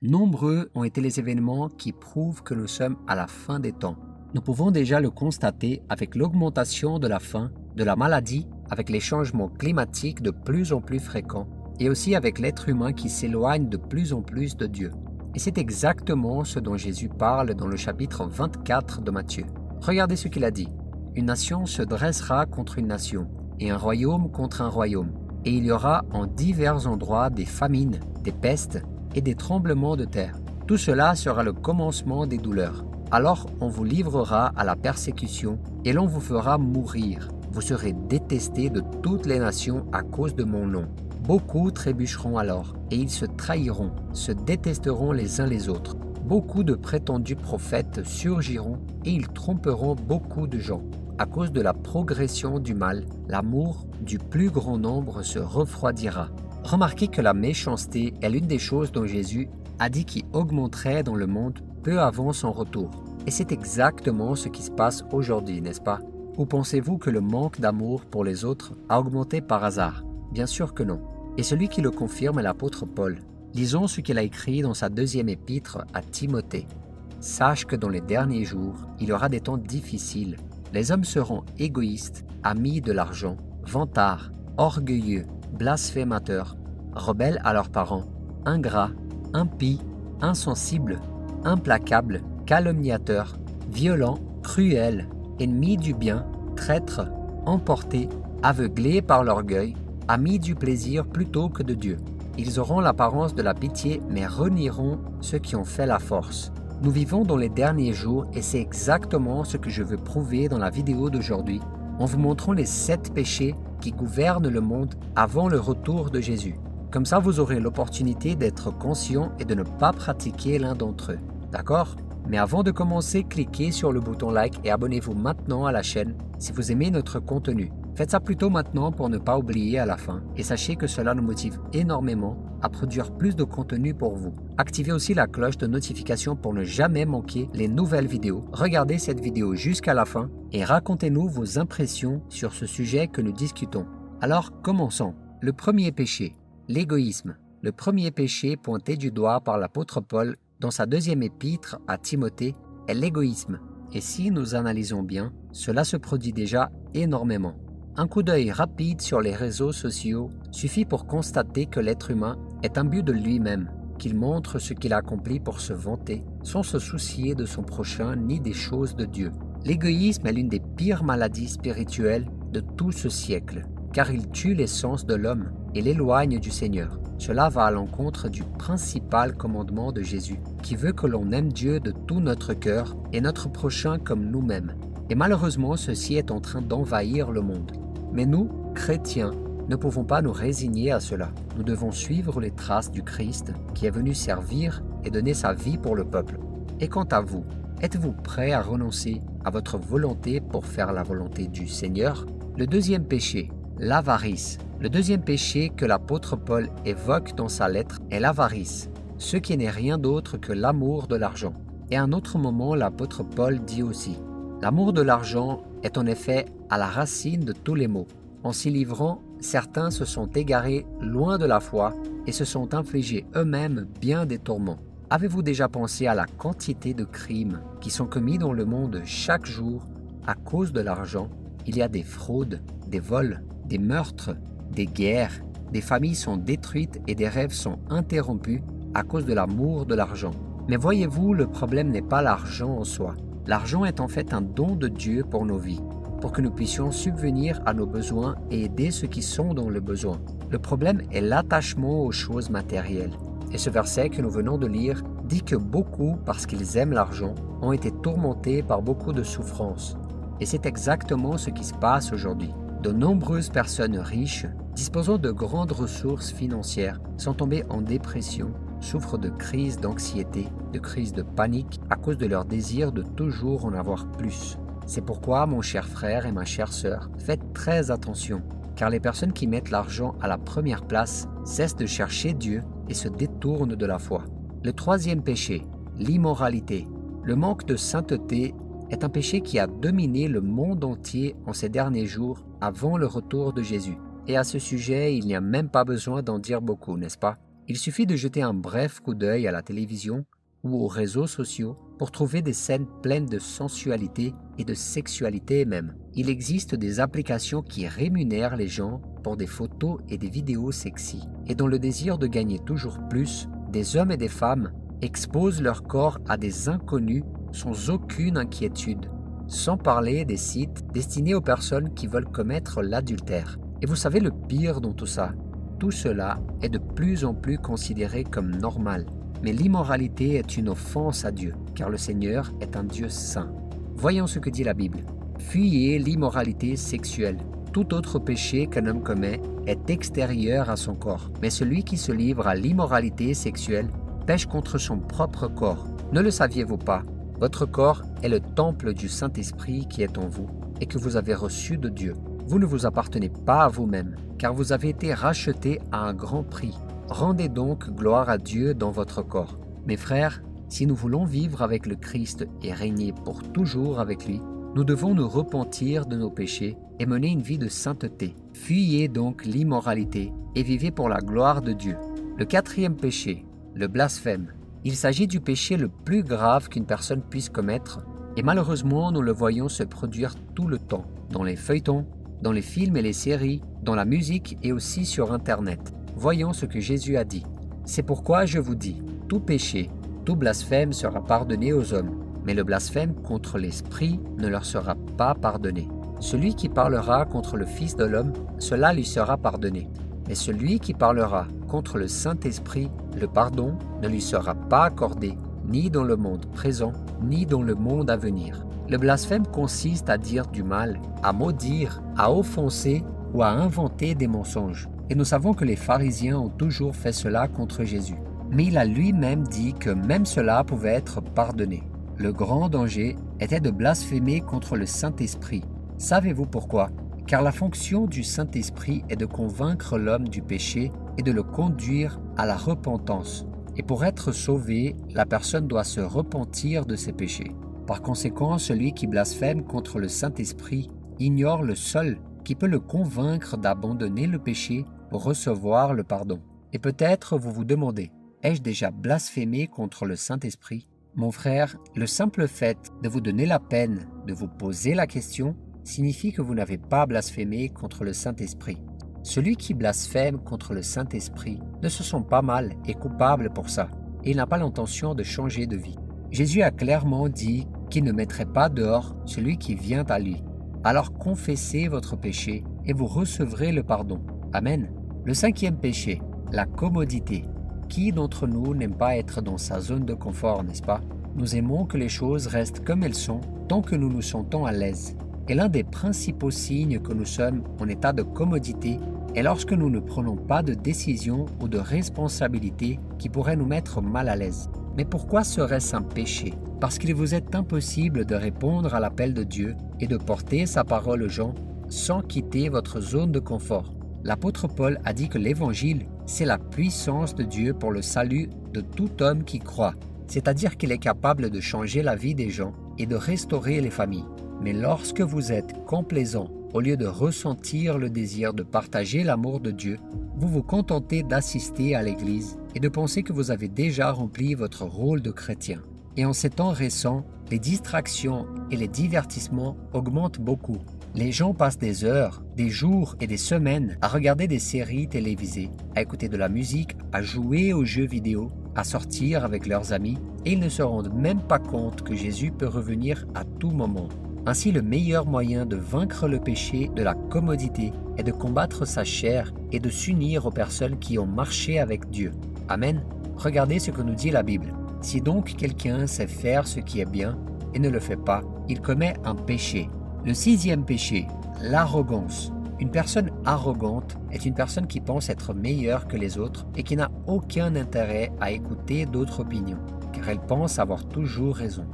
Nombreux ont été les événements qui prouvent que nous sommes à la fin des temps. Nous pouvons déjà le constater avec l'augmentation de la faim, de la maladie, avec les changements climatiques de plus en plus fréquents, et aussi avec l'être humain qui s'éloigne de plus en plus de Dieu. Et c'est exactement ce dont Jésus parle dans le chapitre 24 de Matthieu. Regardez ce qu'il a dit. « Une nation se dressera contre une nation, et un royaume contre un royaume. Et il y aura en divers endroits des famines, des pestes, et des tremblements de terre. Tout cela sera le commencement des douleurs. Alors on vous livrera à la persécution et l'on vous fera mourir. Vous serez détestés de toutes les nations à cause de mon nom. Beaucoup trébucheront alors et ils se trahiront, se détesteront les uns les autres. Beaucoup de prétendus prophètes surgiront et ils tromperont beaucoup de gens. À cause de la progression du mal, l'amour du plus grand nombre se refroidira. » Remarquez que la méchanceté est l'une des choses dont Jésus a dit qui augmenterait dans le monde peu avant son retour. Et c'est exactement ce qui se passe aujourd'hui, n'est-ce pas? Ou pensez-vous que le manque d'amour pour les autres a augmenté par hasard? Bien sûr que non. Et celui qui le confirme est l'apôtre Paul. Lisons ce qu'il a écrit dans sa deuxième épître à Timothée. « Sache que dans les derniers jours, il y aura des temps difficiles. Les hommes seront égoïstes, amis de l'argent, vantards, orgueilleux, blasphémateurs, rebelles à leurs parents, ingrats, impies, insensibles, implacables, calomniateurs, violents, cruels, ennemis du bien, traîtres, emportés, aveuglés par l'orgueil, amis du plaisir plutôt que de Dieu. Ils auront l'apparence de la pitié, mais renieront ceux qui ont fait la force. Nous vivons dans les derniers jours et c'est exactement ce que je veux prouver dans la vidéo d'aujourd'hui en vous montrant les 7 péchés qui gouvernent le monde avant le retour de Jésus. Comme ça, vous aurez l'opportunité d'être conscient et de ne pas pratiquer l'un d'entre eux. D'accord? Mais avant de commencer, cliquez sur le bouton like et abonnez-vous maintenant à la chaîne si vous aimez notre contenu. Faites ça plutôt maintenant pour ne pas oublier à la fin et sachez que cela nous motive énormément à produire plus de contenu pour vous. Activez aussi la cloche de notification pour ne jamais manquer les nouvelles vidéos. Regardez cette vidéo jusqu'à la fin et racontez-nous vos impressions sur ce sujet que nous discutons. Alors commençons. Le premier péché, l'égoïsme. Le premier péché pointé du doigt par l'apôtre Paul dans sa deuxième épître à Timothée est l'égoïsme. Et si nous analysons bien, cela se produit déjà énormément. Un coup d'œil rapide sur les réseaux sociaux suffit pour constater que l'être humain est imbu de lui-même, qu'il montre ce qu'il a accompli pour se vanter, sans se soucier de son prochain ni des choses de Dieu. L'égoïsme est l'une des pires maladies spirituelles de tout ce siècle, car il tue l'essence de l'homme et l'éloigne du Seigneur. Cela va à l'encontre du principal commandement de Jésus, qui veut que l'on aime Dieu de tout notre cœur et notre prochain comme nous-mêmes. Et malheureusement, ceci est en train d'envahir le monde. Mais nous, chrétiens, ne pouvons pas nous résigner à cela. Nous devons suivre les traces du Christ qui est venu servir et donner sa vie pour le peuple. Et quant à vous, êtes-vous prêt à renoncer à votre volonté pour faire la volonté du Seigneur? Le deuxième péché, l'avarice. Le deuxième péché que l'apôtre Paul évoque dans sa lettre est l'avarice, ce qui n'est rien d'autre que l'amour de l'argent. Et à un autre moment, l'apôtre Paul dit aussi « L'amour de l'argent est en effet à la racine de tous les maux. En s'y livrant, certains se sont égarés loin de la foi et se sont infligés eux-mêmes bien des tourments. Avez-vous déjà pensé à la quantité de crimes qui sont commis dans le monde chaque jour à cause de l'argent? Il y a des fraudes, des vols, des meurtres, des guerres, des familles sont détruites et des rêves sont interrompus à cause de l'amour de l'argent. Mais voyez-vous, le problème n'est pas l'argent en soi. L'argent est en fait un don de Dieu pour nos vies, pour que nous puissions subvenir à nos besoins et aider ceux qui sont dans le besoin. Le problème est l'attachement aux choses matérielles. Et ce verset que nous venons de lire dit que beaucoup, parce qu'ils aiment l'argent, ont été tourmentés par beaucoup de souffrances. Et c'est exactement ce qui se passe aujourd'hui. De nombreuses personnes riches, disposant de grandes ressources financières, sont tombées en dépression, souffrent de crises d'anxiété, de crises de panique à cause de leur désir de toujours en avoir plus. C'est pourquoi, mon cher frère et ma chère sœur, faites très attention, car les personnes qui mettent l'argent à la première place cessent de chercher Dieu et se détournent de la foi. Le troisième péché, l'immoralité. Le manque de sainteté est un péché qui a dominé le monde entier en ces derniers jours avant le retour de Jésus. Et à ce sujet, il n'y a même pas besoin d'en dire beaucoup, n'est-ce pas? Il suffit de jeter un bref coup d'œil à la télévision ou aux réseaux sociaux pour trouver des scènes pleines de sensualité et de sexualité même. Il existe des applications qui rémunèrent les gens pour des photos et des vidéos sexy. Et dans le désir de gagner toujours plus, des hommes et des femmes exposent leur corps à des inconnus sans aucune inquiétude, sans parler des sites destinés aux personnes qui veulent commettre l'adultère. Et vous savez le pire dans tout ça? Tout cela est de plus en plus considéré comme normal. Mais l'immoralité est une offense à Dieu, car le Seigneur est un Dieu saint. Voyons ce que dit la Bible. Fuyez l'immoralité sexuelle. Tout autre péché qu'un homme commet est extérieur à son corps. Mais celui qui se livre à l'immoralité sexuelle pêche contre son propre corps. Ne le saviez-vous pas? Votre corps est le temple du Saint-Esprit qui est en vous et que vous avez reçu de Dieu. Vous ne vous appartenez pas à vous-même, car vous avez été rachetés à un grand prix. Rendez donc gloire à Dieu dans votre corps. Mes frères, si nous voulons vivre avec le Christ et régner pour toujours avec lui, nous devons nous repentir de nos péchés et mener une vie de sainteté. Fuyez donc l'immoralité et vivez pour la gloire de Dieu. Le quatrième péché, le blasphème. Il s'agit du péché le plus grave qu'une personne puisse commettre et malheureusement nous le voyons se produire tout le temps, dans les feuilletons, dans les films et les séries, dans la musique et aussi sur Internet. Voyons ce que Jésus a dit. C'est pourquoi je vous dis, tout péché, tout blasphème sera pardonné aux hommes, mais le blasphème contre l'Esprit ne leur sera pas pardonné. Celui qui parlera contre le Fils de l'homme, cela lui sera pardonné. Mais celui qui parlera contre le Saint-Esprit, le pardon ne lui sera pas accordé, ni dans le monde présent, ni dans le monde à venir. Le blasphème consiste à dire du mal, à maudire, à offenser ou à inventer des mensonges. Et nous savons que les pharisiens ont toujours fait cela contre Jésus. Mais il a lui-même dit que même cela pouvait être pardonné. Le grand danger était de blasphémer contre le Saint-Esprit. Savez-vous pourquoi? Car la fonction du Saint-Esprit est de convaincre l'homme du péché et de le conduire à la repentance. Et pour être sauvé, la personne doit se repentir de ses péchés. Par conséquent, celui qui blasphème contre le Saint-Esprit ignore le seul qui peut le convaincre d'abandonner le péché pour recevoir le pardon. Et peut-être vous vous demandez, ai-je déjà blasphémé contre le Saint-Esprit? Mon frère, le simple fait de vous donner la peine de vous poser la question signifie que vous n'avez pas blasphémé contre le Saint-Esprit. Celui qui blasphème contre le Saint-Esprit ne se sent pas mal et coupable pour ça, et il n'a pas l'intention de changer de vie. Jésus a clairement dit qu'il ne mettrait pas dehors celui qui vient à lui. Alors confessez votre péché et vous recevrez le pardon. Amen. Le cinquième péché, la commodité. Qui d'entre nous n'aime pas être dans sa zone de confort, n'est-ce pas? Nous aimons que les choses restent comme elles sont tant que nous nous sentons à l'aise. Et l'un des principaux signes que nous sommes en état de commodité est lorsque nous ne prenons pas de décision ou de responsabilité qui pourraient nous mettre mal à l'aise. Mais pourquoi serait-ce un péché? Parce qu'il vous est impossible de répondre à l'appel de Dieu et de porter sa parole aux gens sans quitter votre zone de confort. L'apôtre Paul a dit que l'Évangile, c'est la puissance de Dieu pour le salut de tout homme qui croit, c'est-à-dire qu'il est capable de changer la vie des gens et de restaurer les familles. Mais lorsque vous êtes complaisant, au lieu de ressentir le désir de partager l'amour de Dieu, vous vous contentez d'assister à l'Église et de penser que vous avez déjà rempli votre rôle de chrétien. Et en ces temps récents, les distractions et les divertissements augmentent beaucoup. Les gens passent des heures, des jours et des semaines à regarder des séries télévisées, à écouter de la musique, à jouer aux jeux vidéo, à sortir avec leurs amis, et ils ne se rendent même pas compte que Jésus peut revenir à tout moment. Ainsi, le meilleur moyen de vaincre le péché de la commodité est de combattre sa chair et de s'unir aux personnes qui ont marché avec Dieu. Amen. Regardez ce que nous dit la Bible. Si donc quelqu'un sait faire ce qui est bien et ne le fait pas, il commet un péché. Le sixième péché, l'arrogance. Une personne arrogante est une personne qui pense être meilleure que les autres et qui n'a aucun intérêt à écouter d'autres opinions, car elle pense avoir toujours raison.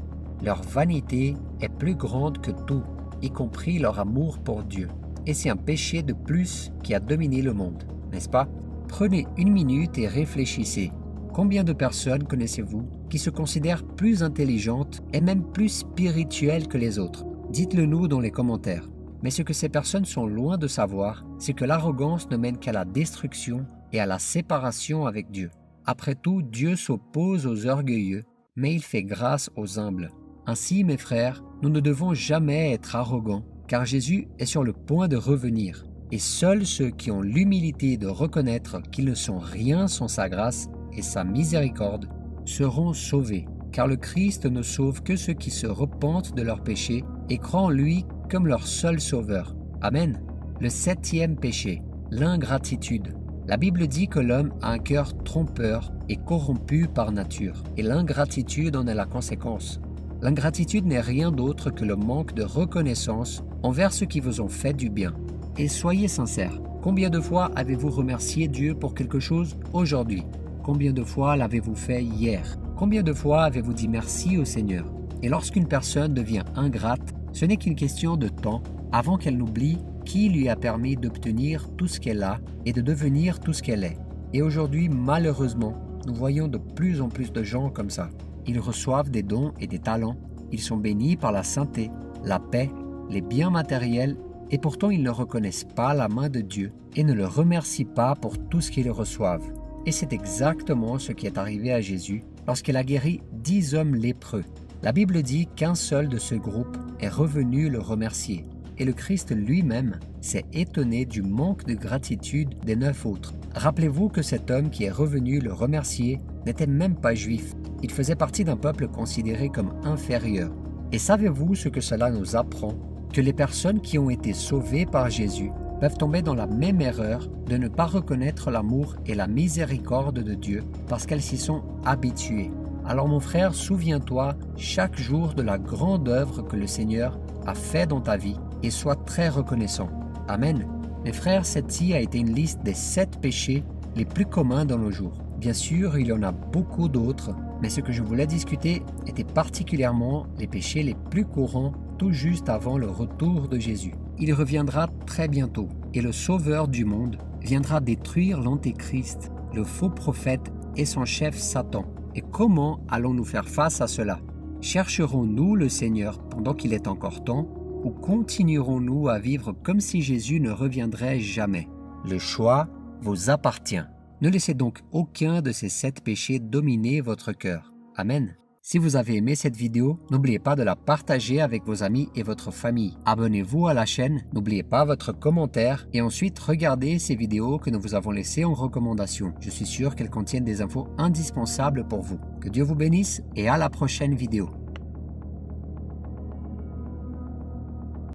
Leur vanité est plus grande que tout, y compris leur amour pour Dieu. Et c'est un péché de plus qui a dominé le monde, n'est-ce pas? Prenez une minute et réfléchissez. Combien de personnes connaissez-vous qui se considèrent plus intelligentes et même plus spirituelles que les autres? Dites-le nous dans les commentaires. Mais ce que ces personnes sont loin de savoir, c'est que l'arrogance ne mène qu'à la destruction et à la séparation avec Dieu. Après tout, Dieu s'oppose aux orgueilleux, mais il fait grâce aux humbles. Ainsi, mes frères, nous ne devons jamais être arrogants, car Jésus est sur le point de revenir. Et seuls ceux qui ont l'humilité de reconnaître qu'ils ne sont rien sans sa grâce et sa miséricorde seront sauvés, car le Christ ne sauve que ceux qui se repentent de leurs péchés et croient en lui comme leur seul sauveur. Amen. Le 7e péché, l'ingratitude. La Bible dit que l'homme a un cœur trompeur et corrompu par nature, et l'ingratitude en est la conséquence. L'ingratitude n'est rien d'autre que le manque de reconnaissance envers ceux qui vous ont fait du bien. Et soyez sincères, combien de fois avez-vous remercié Dieu pour quelque chose aujourd'hui? Combien de fois l'avez-vous fait hier? Combien de fois avez-vous dit merci au Seigneur? Et lorsqu'une personne devient ingrate, ce n'est qu'une question de temps avant qu'elle n'oublie qui lui a permis d'obtenir tout ce qu'elle a et de devenir tout ce qu'elle est. Et aujourd'hui, malheureusement, nous voyons de plus en plus de gens comme ça. Ils reçoivent des dons et des talents, ils sont bénis par la santé, la paix, les biens matériels, et pourtant ils ne reconnaissent pas la main de Dieu et ne le remercient pas pour tout ce qu'ils reçoivent. Et c'est exactement ce qui est arrivé à Jésus lorsqu'il a guéri 10 hommes lépreux. La Bible dit qu'un seul de ce groupe est revenu le remercier. Et le Christ lui-même s'est étonné du manque de gratitude des 9 autres. Rappelez-vous que cet homme qui est revenu le remercier n'était même pas juif. Il faisait partie d'un peuple considéré comme inférieur. Et savez-vous ce que cela nous apprend? Que les personnes qui ont été sauvées par Jésus peuvent tomber dans la même erreur de ne pas reconnaître l'amour et la miséricorde de Dieu parce qu'elles s'y sont habituées. Alors mon frère, souviens-toi chaque jour de la grande œuvre que le Seigneur a fait dans ta vie et sois très reconnaissant. Amen. Mes frères, celle-ci a été une liste des 7 péchés les plus communs dans nos jours. Bien sûr, il y en a beaucoup d'autres, mais ce que je voulais discuter était particulièrement les péchés les plus courants tout juste avant le retour de Jésus. Il reviendra très bientôt et le Sauveur du monde viendra détruire l'Antéchrist, le faux prophète et son chef Satan. Et comment allons-nous faire face à cela? Chercherons-nous le Seigneur pendant qu'il est encore temps ou continuerons-nous à vivre comme si Jésus ne reviendrait jamais? Le choix vous appartient. Ne laissez donc aucun de ces 7 péchés dominer votre cœur. Amen. Si vous avez aimé cette vidéo, n'oubliez pas de la partager avec vos amis et votre famille. Abonnez-vous à la chaîne, n'oubliez pas votre commentaire et ensuite regardez ces vidéos que nous vous avons laissées en recommandation. Je suis sûr qu'elles contiennent des infos indispensables pour vous. Que Dieu vous bénisse et à la prochaine vidéo.